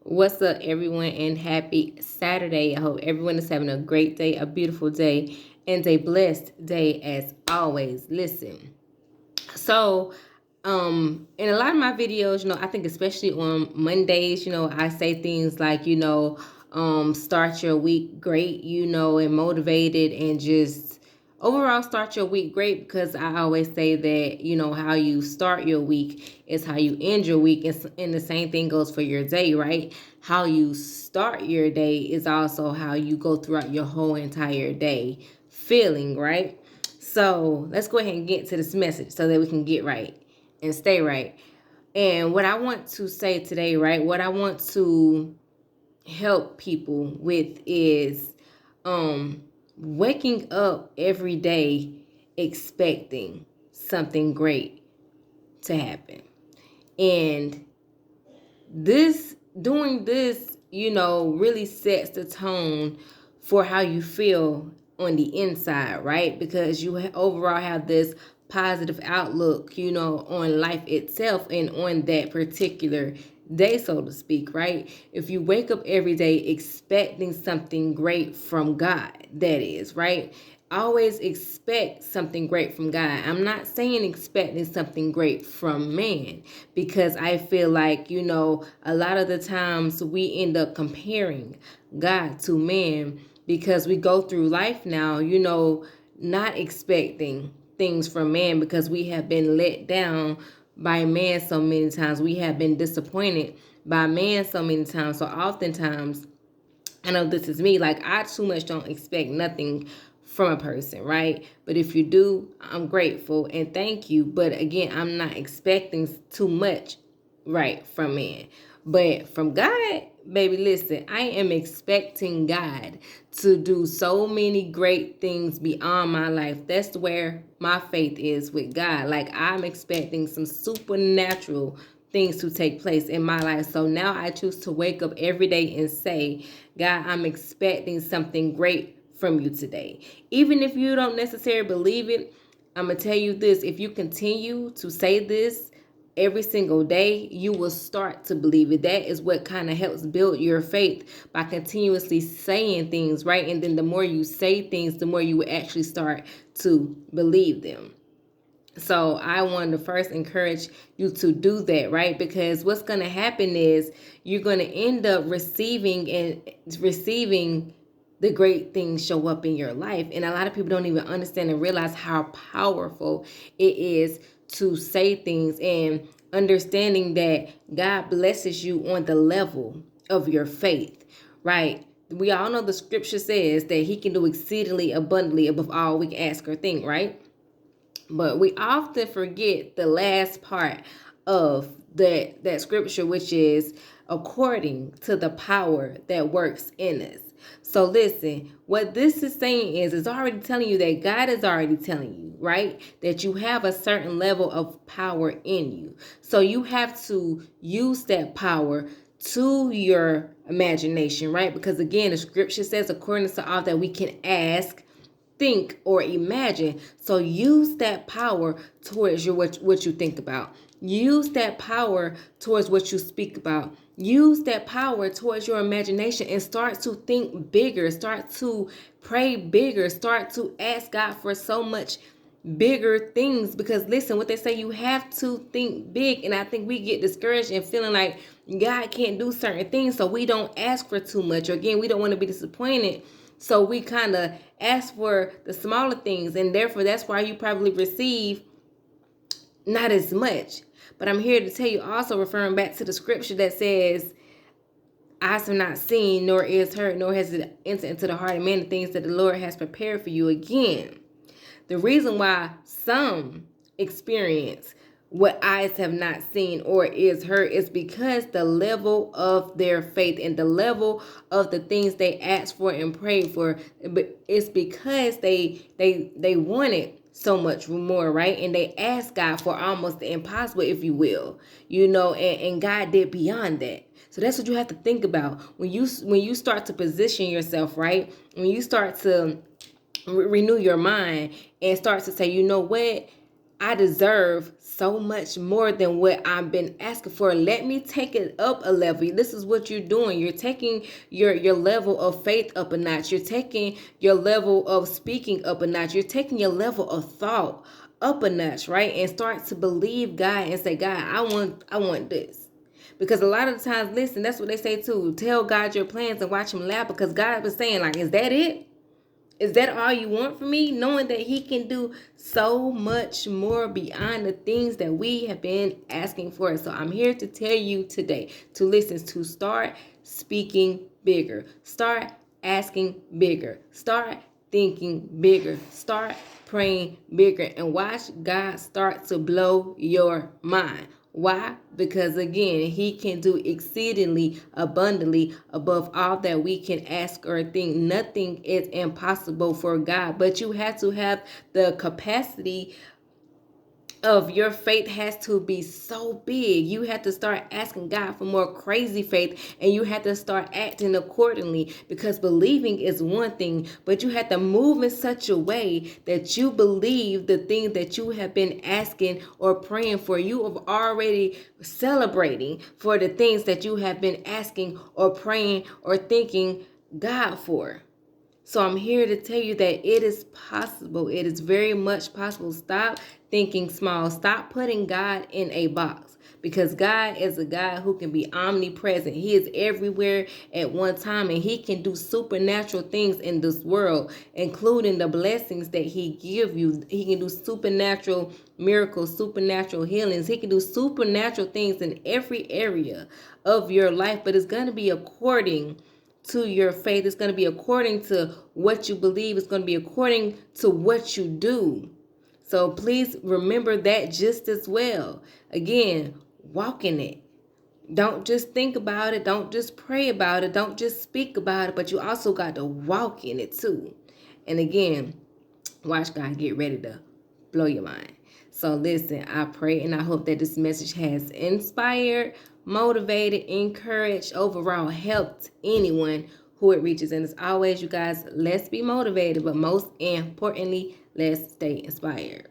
What's up, everyone, and happy Saturday. I hope everyone is having a great day, a beautiful day, and a blessed day as always. Listen, so in a lot of my videos, I think especially on Mondays, I say things like, start your week great, and motivated, and just overall start your week great, because I always say that, how you start your week is how you end your week. And the same thing goes for your day, right? How you start your day is also how you go throughout your whole entire day feeling, right? So let's go ahead and get to this message so that we can get right and stay right. And what I want to say today, right? What I want to help people with is waking up every day expecting something great to happen. And doing this, really sets the tone for how you feel on the inside, right? Because you overall have this positive outlook, on life itself and on that particular day, so to speak, right? If you wake up every day expecting something great from God, that is, right? Always expect something great from God. I'm not saying expecting something great from man, because I feel like, a lot of the times we end up comparing God to man, because we go through life now, not expecting things from man, because we have been let down by man so many times. We have been disappointed by man so many times. So oftentimes, I know this is me, like I too much don't expect nothing from a person, right? But if you do, I'm grateful and thank you. But again, I'm not expecting too much, right, from man. But from God, baby, listen, I am expecting God to do so many great things beyond my life. That's where my faith is with God. Like I'm expecting some supernatural things to take place in my life. So now I choose to wake up every day and say, God, I'm expecting something great from you today. Even if you don't necessarily believe it, I'm going to tell you this. If you continue to say this every single day, you will start to believe it. That is what kind of helps build your faith, by continuously saying things, right? And then the more you say things, the more you will actually start to believe them. So I want to first encourage you to do that, right? Because what's going to happen is you're going to end up receiving the great things show up in your life. And a lot of people don't even understand and realize how powerful it is to say things, and understanding that God blesses you on the level of your faith, right? We all know the scripture says that he can do exceedingly abundantly above all we can ask or think, right? But we often forget the last part of that scripture, which is according to the power that works in us. So listen, what this is saying is it's already telling you that God is already telling you, right? That you have a certain level of power in you. So you have to use that power to your imagination, right? Because again, the scripture says, according to all that we can ask, think, or imagine. So use that power towards what you think about. Use that power towards what you speak about. Use that power towards your imagination, and start to think bigger. Start to pray bigger. Start to ask God for so much bigger things, because listen, what they say, you have to think big. And I think we get discouraged and feeling like God can't do certain things, so we don't ask for too much, or again, we don't want to be disappointed, so we kind of ask for the smaller things, and therefore that's why you probably receive not as much. But I'm here to tell you, also referring back to the scripture that says, eyes have not seen, nor ears heard, nor has it entered into the heart of man the things that the Lord has prepared for you. Again, the reason why some experience what eyes have not seen or ears heard is because the level of their faith and the level of the things they asked for and prayed for, but it's because they wanted so much more, right? And they asked God for almost the impossible, if you will, and God did beyond that. So that's what you have to think about when you start to position yourself, right? When you start to renew your mind and start to say, you know what? I deserve so much more than what I've been asking for. Let me take it up a level. This is what you're doing. You're taking your level of faith up a notch. You're taking your level of speaking up a notch. You're taking your level of thought up a notch, right? And start to believe God and say, God, I want this. Because a lot of the times, listen, that's what they say too. Tell God your plans and watch him laugh, because God was saying, like, is that it? Is that all you want from me? Knowing that he can do so much more beyond the things that we have been asking for. So I'm here to tell you today to listen, to start speaking bigger. Start asking bigger. Start thinking bigger. Start praying bigger. And watch God start to blow your mind. Why? Because again, he can do exceedingly abundantly above all that we can ask or think. Nothing is impossible for God, but you have to have the capacity of your faith has to be so big. You have to start asking God for more crazy faith, and you have to start acting accordingly, because believing is one thing, but you have to move in such a way that you believe the thing that you have been asking or praying for. You are already celebrating for the things that you have been asking or praying or thinking God for. So I'm here to tell you that it is possible. It is very much possible. Stop thinking small. Stop putting God in a box, because God is a God who can be omnipresent. He is everywhere at one time, and he can do supernatural things in this world, including the blessings that he give you. He can do supernatural miracles, supernatural healings. He can do supernatural things in every area of your life, but it's going to be according to your faith. It's going to be according to what you believe. It's going to be according to what you do. So please remember that just as well. Again, walk in it. Don't just think about it. Don't just pray about it. Don't just speak about it, but you also got to walk in it too. And again, watch God get ready to blow your mind. So listen, I pray and I hope that this message has inspired, motivated, encouraged, overall helped anyone who it reaches. And as always, you guys, let's be motivated, but most importantly, let's stay inspired.